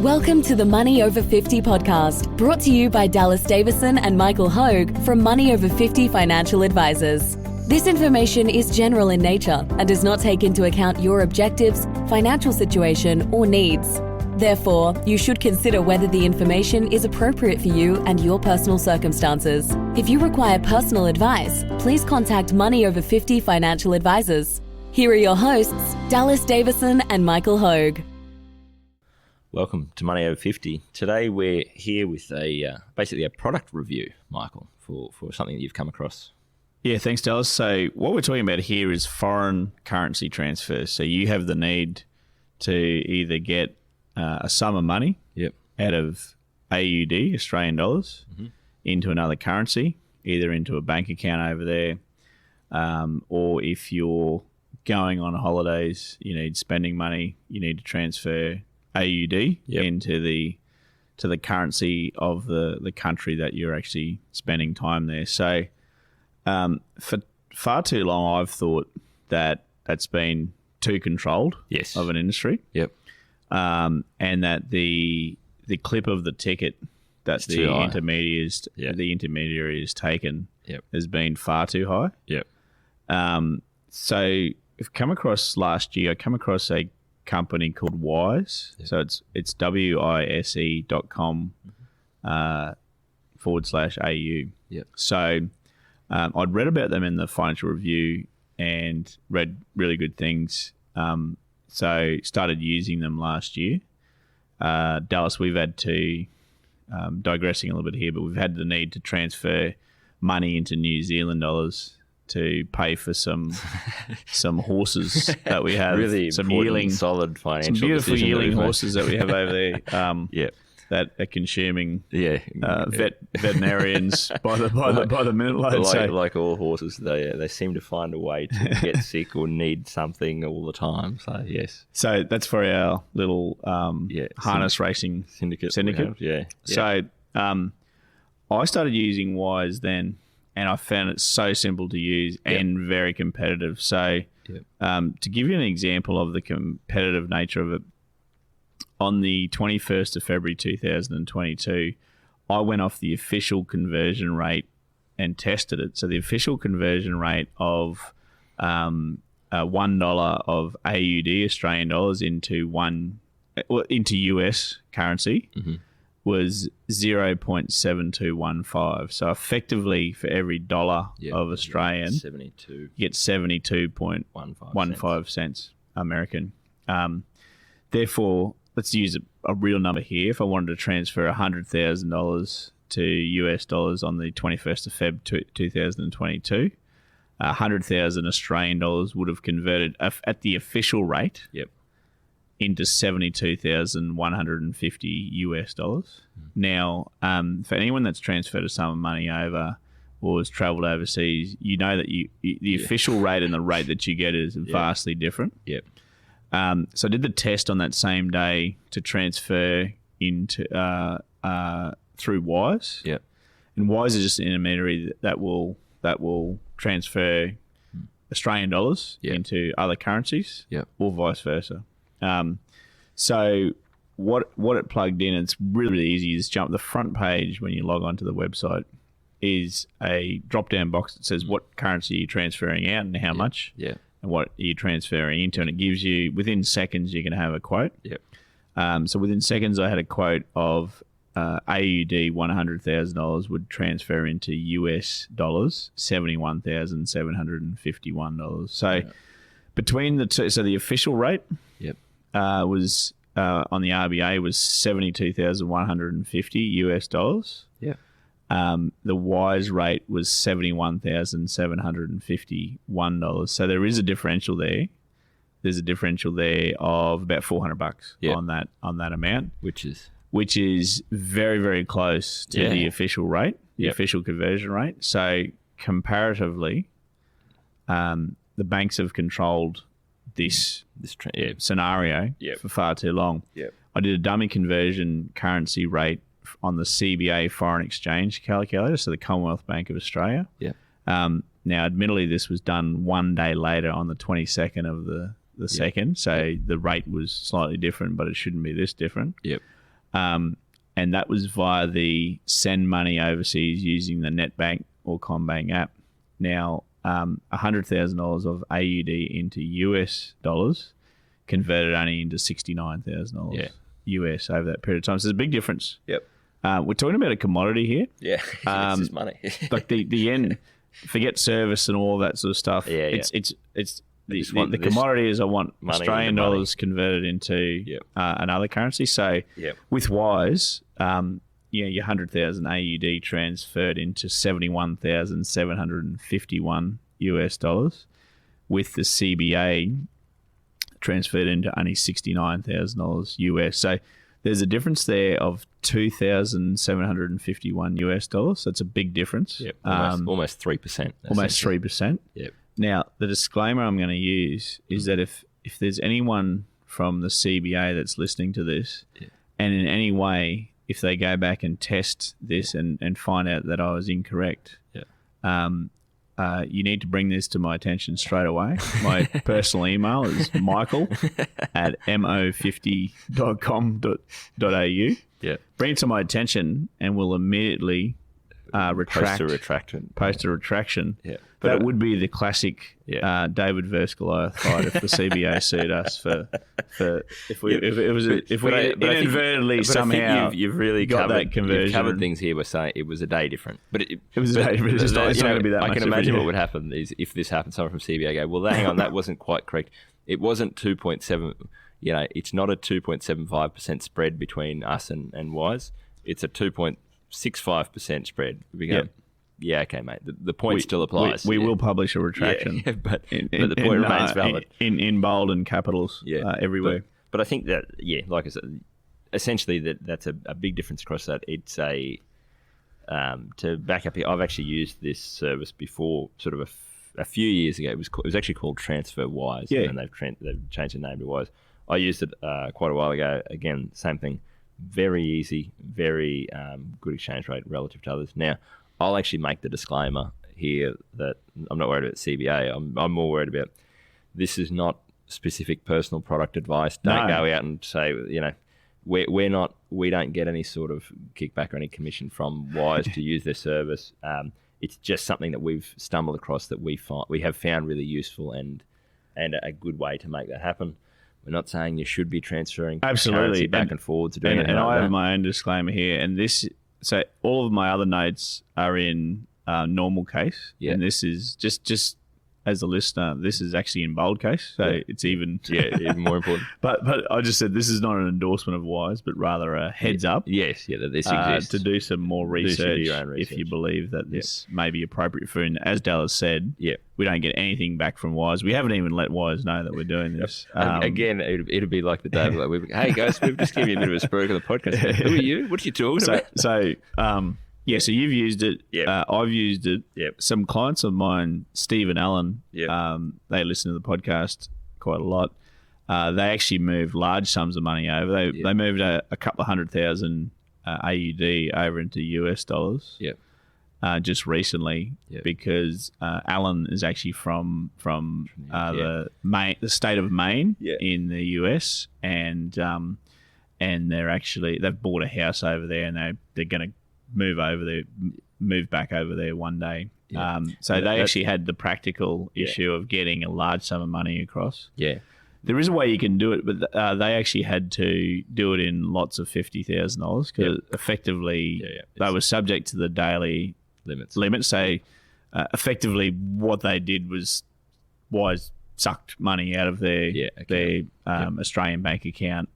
Welcome to the Money Over 50 podcast, brought to you by Dallas Davison and Michael Hogue from Money Over 50 Financial Advisors. This information is general in nature and does not take into account your objectives, financial situation, or needs. Therefore, you should consider whether the information is appropriate for you and your personal circumstances. If you require personal advice, please contact Money Over 50 Financial Advisors. Here are your hosts, Dallas Davison and Michael Hogue. Welcome to Money Over 50. Today we're here with basically a product review, Michael, for something that you've come across. Yeah, thanks, Dallas. So what we're talking about here is foreign currency transfers. So you have the need to either get a sum of money out of AUD, Australian dollars, into another currency, either into a bank account over there, or if you're going on holidays, you need spending money, you need to transfer AUD into the currency of the country that you're actually spending time there. So for far too long, I've thought that that's been too controlled of an industry. And that the clip of the ticket that the intermediary has taken has been far too high. So I've come across last year, a company called Wise. So it's wise.com/AU. So I'd read about them in the Financial Review and read really good things. So started using them last year. Dallas, we've had to, digressing a little bit here, but we've had the need to transfer money into New Zealand dollars to pay for some horses that we have. Really some yearling, solid financial some beautiful decision yearling horses that we have over there. That are consuming veterinarians by the minute load. Like all horses, they seem to find a way to get sick or need something all the time. So yes. So that's for our little harness racing syndicate. So I started using Wise then, and I found it so simple to use and very competitive. So to give you an example of the competitive nature of it, on the 21st of February 2022, I went off the official conversion rate and tested it. So the official conversion rate of $1 of AUD, Australian dollars, into US currency was 0.7215. So effectively, for every dollar of Australian, you get 72.15 cents American. Therefore, let's use a real number here. If I wanted to transfer $100,000 to US dollars on the 21st of Feb 2022, 100,000 Australian dollars would have converted at the official rate into 72,150 US dollars. Now, for anyone that's transferred a sum of money over or has travelled overseas, you know that the official rate and the rate that you get is vastly different. So I did the test on that same day to transfer into through Wise. And Wise is just an intermediary that will transfer Australian dollars into other currencies or vice versa. So what it plugged in, it's really, really easy. You just jump the front page when you log onto the website is a drop-down box that says what currency you're transferring out and how much. And what you're transferring into, and it gives you, within seconds, you can have a quote. So within seconds, I had a quote of AUD $100,000 would transfer into US dollars $71,751. So between the two, so the official rate was on the RBA was 72,150 US dollars. The Wise rate was $71,751. So there is a differential there. There's a differential there of about $400 on that amount, which is very, very close to the official rate, the official conversion rate. So comparatively, the banks have controlled this scenario for far too long. I did a dummy conversion currency rate on the CBA foreign exchange calculator, so the Commonwealth Bank of Australia. Now, admittedly, this was done one day later on the 22nd of the second, so the rate was slightly different, but it shouldn't be this different. And that was via the send money overseas using the NetBank or CommBank app. Now, $100,000 of AUD into US dollars converted only into $69,000 US over that period of time. So there's a big difference. Yep. We're talking about a commodity here. Yeah, it's just money. Like the end, forget service and all that sort of stuff. Yeah, it's the commodity is I want Australian dollars converted into another currency. So with Wise, your 100,000 AUD transferred into 71,751 US dollars, with the CBA transferred into only $69,000 US. So there's a difference there of 2,751 US dollars. That's a big difference. Yep, almost 3%. Almost 3%. Yep. Now, the disclaimer I'm going to use is that if there's anyone from the CBA that's listening to this, and in any way, if they go back and test this and find out that I was incorrect, you need to bring this to my attention straight away. My personal email is michael@mo50.com.au. Yeah. Bring it to my attention and we'll immediately post a retraction. Yeah. That would be the classic David Verskalo fight if the CBA sued us for if we inadvertently somehow you've really got covered, that conversion. You've covered things here by saying it was a day different, but it was a day different. It's not going to be that much. I can imagine what would happen is if this happened. Someone from CBA go, well, hang on, that wasn't quite correct. It wasn't 2.7. It's not a 2.75% spread between us and Wise. It's a 2.65% spread. We go, okay, mate. The point still applies. We will publish a retraction. But the point remains valid. In bold and capitals everywhere. But I think that, like I said, essentially that's a big difference across that. It's to back up here, I've actually used this service before, sort of a few years ago. It was actually called TransferWise, and they've changed the name to Wise. I used it quite a while ago. Again, same thing. Very easy, very good exchange rate relative to others. Now, I'll actually make the disclaimer here that I'm not worried about CBA. I'm more worried about this is not specific personal product advice. Don't go out and say, we don't get any sort of kickback or any commission from Wise to use their service. It's just something that we've stumbled across that we have found really useful and a good way to make that happen. We're not saying you should be transferring currency back and forwards. And I have my own disclaimer here, and so all of my other notes are in normal case, and this is just as a listener, this is actually in bold case, so it's even more important. But I just said this is not an endorsement of Wise, but rather a heads up. Yes, that this exists. To do some more research if you believe that this may be appropriate for. And as Dallas said, we don't get anything back from Wise. We haven't even let Wise know that we're doing this. Again, it'd be like the day like, hey guys, we've just given you a bit of a spur on the podcast. Who are you? What are you talking about? So so you've used it. I've used it. Some clients of mine, Steve and Alan, they listen to the podcast quite a lot. They actually moved large sums of money over. They moved a couple of 100,000 AUD over into US dollars. Just recently, because Alan is actually from the state of Maine in the US, and they've bought a house over there, and they're going to move back over there one day. So they actually had the practical issue of getting a large sum of money across. There is a way you can do it, but they actually had to do it in lots of $50,000 because effectively they were subject to the daily limits. So effectively what they did was sucked money out of their Australian bank account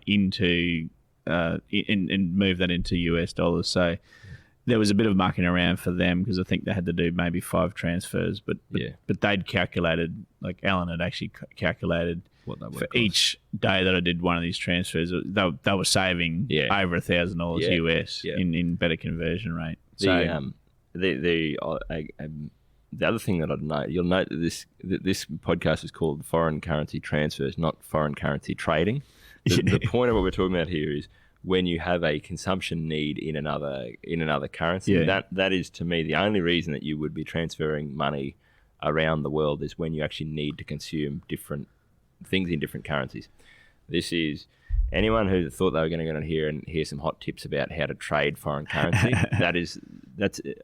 into and move that into US dollars. So there was a bit of mucking around for them because I think they had to do maybe 5 transfers, but they'd calculated, like Alan had actually calculated what that for each day that I did one of these transfers, they were saving over $1,000 US in better conversion rate. So the other thing that I'd note, you'll note that this podcast is called Foreign Currency Transfers, not Foreign Currency Trading. The point of what we're talking about here is when you have a consumption need in another currency. That is, to me, the only reason that you would be transferring money around the world is when you actually need to consume different things in different currencies. This is anyone who thought they were going to go on here and hear some hot tips about how to trade foreign currency,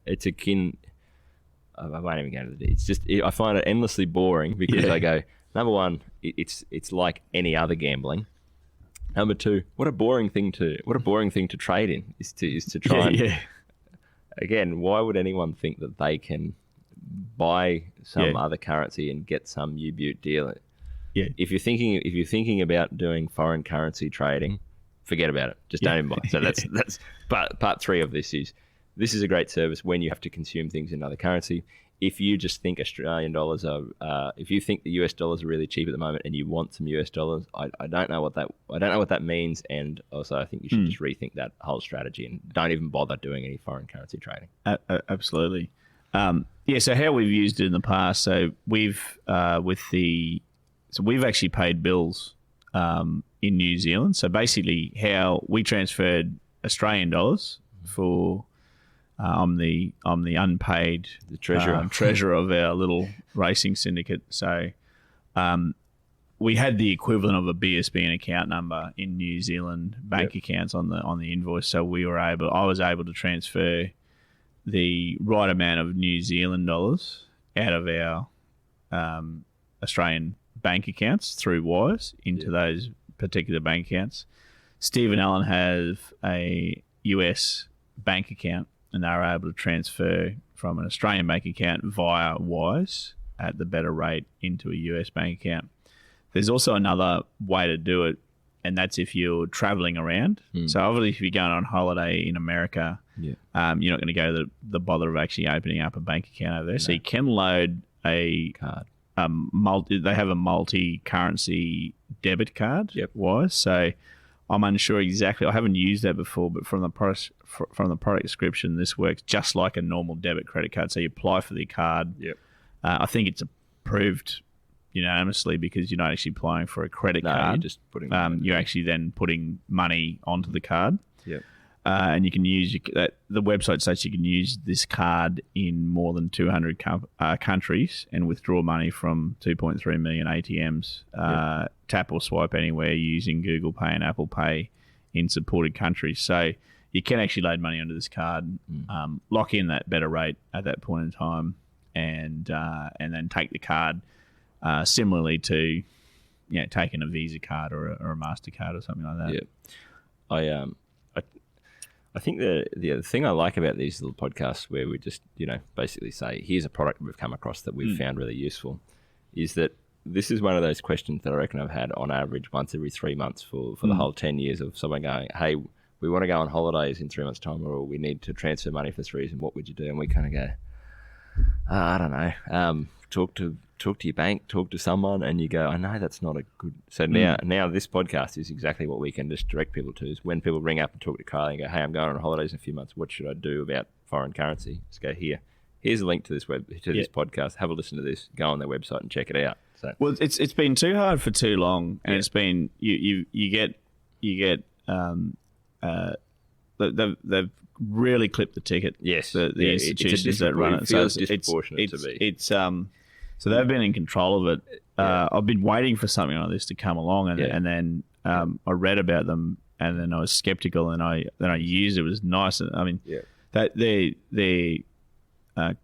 it's akin. I won't even go into the details. I find it endlessly boring because I go, number one, it's like any other gambling. Number two, what a boring thing to trade in is to try and again, why would anyone think that they can buy some other currency and get some U-Butte deal? Yeah. If you're thinking about doing foreign currency trading, forget about it. Just don't even buy. So that's part 3 of this is a great service when you have to consume things in another currency. If you just think Australian dollars are, if you think the US dollars are really cheap at the moment and you want some US dollars, I don't know what that means, and also I think you should just rethink that whole strategy and don't even bother doing any foreign currency trading. Absolutely. So how we've used it in the past, so we've actually paid bills in New Zealand. So basically, how we transferred Australian dollars for. I'm the unpaid treasurer of our little racing syndicate. So we had the equivalent of a BSB account number in New Zealand bank accounts on the invoice. So I was able to transfer the right amount of New Zealand dollars out of our Australian bank accounts through wires into those particular bank accounts. Steve and Alan have a US bank account, and they were able to transfer from an Australian bank account via wires at the better rate into a US bank account. There's also another way to do it, and that's if you're traveling around. So obviously if you're going on holiday in America, you're not going to go to the bother of actually opening up a bank account over there. No. So you can load a card. They have a multi-currency debit card, Wise. So I'm unsure exactly. I haven't used that before, but from the product description, this works just like a normal debit credit card. So you apply for the card. I think it's approved unanimously because you're not actually applying for a credit card. You're just putting. You're actually then putting money onto the card. And you can use the website states you can use this card in more than 200 countries and withdraw money from 2.3 million ATMs. Tap or swipe anywhere using Google Pay and Apple Pay in supported countries. So you can actually load money onto this card, lock in that better rate at that point in time, and then take the card similarly to taking a Visa card or a MasterCard or something like that. I think the thing I like about these little podcasts where we just, basically say, here's a product we've come across that we've found really useful, is that this is one of those questions that I reckon I've had on average once every 3 months for the whole 10 years of someone going, hey, we want to go on holidays in 3 months' time, or we need to transfer money for this reason. What would you do? And we kind of go, I don't know. Talk to your bank, talk to someone, and you go, I know that's not a good. So now this podcast is exactly what we can just direct people to. Is when people ring up and talk to Kylie and go, hey, I'm going on holidays in a few months. What should I do about foreign currency? Just go here. Here's a link to this this podcast. Have a listen to this. Go on their website and check it out. So it's been too hard for too long, and it's been you get they've really clipped the ticket. Yes, the institutions that run it. So it's disproportionate to be. So they've been in control of it. I've been waiting for something like this to come along, and then I read about them, and then I was skeptical, and I used it. It was nice. I mean, that they I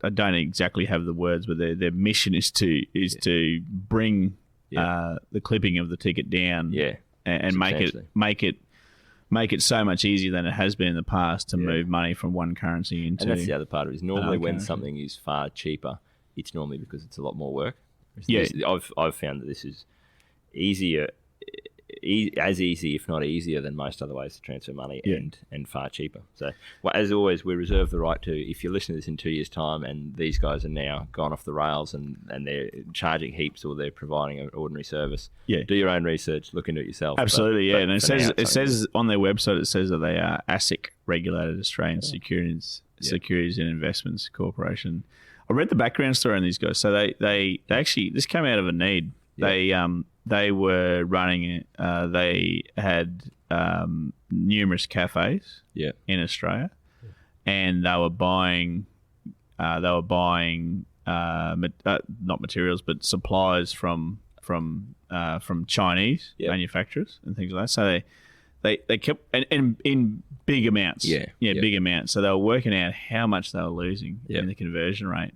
don't exactly have the words, but their mission is to bring the clipping of the ticket down, and make it so much easier than it has been in the past to move money from one currency into. And that's the other part of it. Is normally when something is far cheaper, it's normally because it's a lot more work. I've found that this is easier, as easy, if not easier, than most other ways to transfer money, and far cheaper. So, as always, we reserve the right to, if you're listening to this in 2 years' time and these guys are now gone off the rails and they're charging heaps or they're providing an ordinary service, do your own research, look into it yourself. Absolutely, and it says on their website, it says that they are ASIC regulated Australian Securities and Investments Corporation. I read the background story on these guys. So they actually, this came out of a need. They were running. They had numerous cafes in Australia, and they were buying. Not materials, but supplies from from Chinese Yep. manufacturers and things like that. So they kept and in big amounts. Yeah. Big amounts. So they were working out how much they were losing in the conversion rate.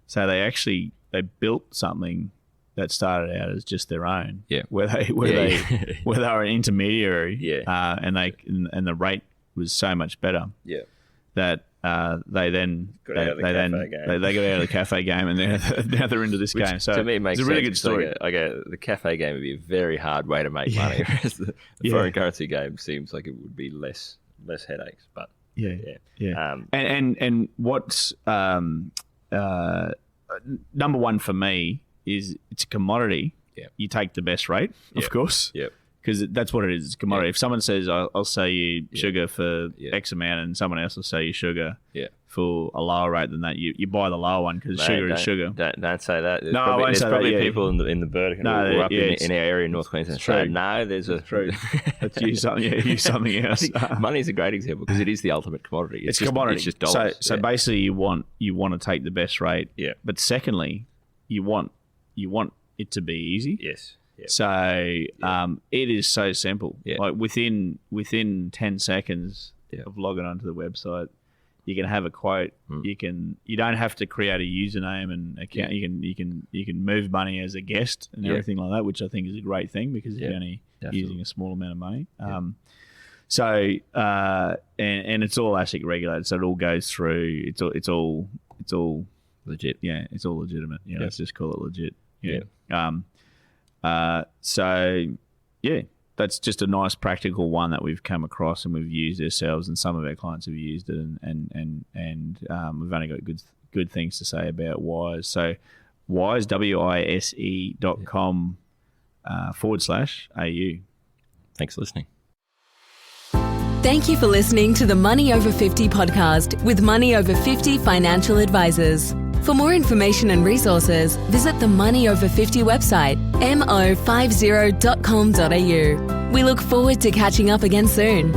So they built something that started out as just their own. Yeah. Where they were an intermediary. Yeah. And the rate was so much better. Yeah. That they then got out of the cafe game. They got out of the cafe game, and now they're into this game. So to me, it makes it's a really sense. good story. The cafe game would be a very hard way to make money, whereas the foreign currency game seems like it would be less headaches. But Yeah. And what's number one for me is it's a commodity. Yeah. You take the best rate, of course. Yep. Because that's what it is. It's a commodity. Yeah. If someone says, I'll sell you sugar for X amount, and someone else will sell you sugar for a lower rate than that, you buy the lower one because sugar is sugar. Don't say that. There's probably people in the Burdekin or up in our area in North Queensland say, no, there's a... True. Let's use something else. Money is a great example because it is the ultimate commodity. It's commodity. It's just dollars. So basically you want to take the best rate. Yeah. But secondly, you want it to be easy. Yes. Yep. So it is so simple. Yeah. Like within 10 seconds Yeah. of logging onto the website, you can have a quote. You don't have to create a username and account. You can move money as a guest and everything like that, which I think is a great thing because you're only using a small amount of money. So it's all ASIC regulated, so it all goes through. It's all Legit. Yeah, it's all legitimate. Yeah, let's just call it legit. Yeah. That's just a nice practical one that we've come across and we've used ourselves, and some of our clients have used it, and we've only got good things to say about Wise. So Wise, wise.com /AU. Thanks for listening. Thank you for listening to the Money Over 50 podcast with Money Over 50 financial advisors. For more information and resources, visit the Money Over 50 website, mo50.com.au. We look forward to catching up again soon.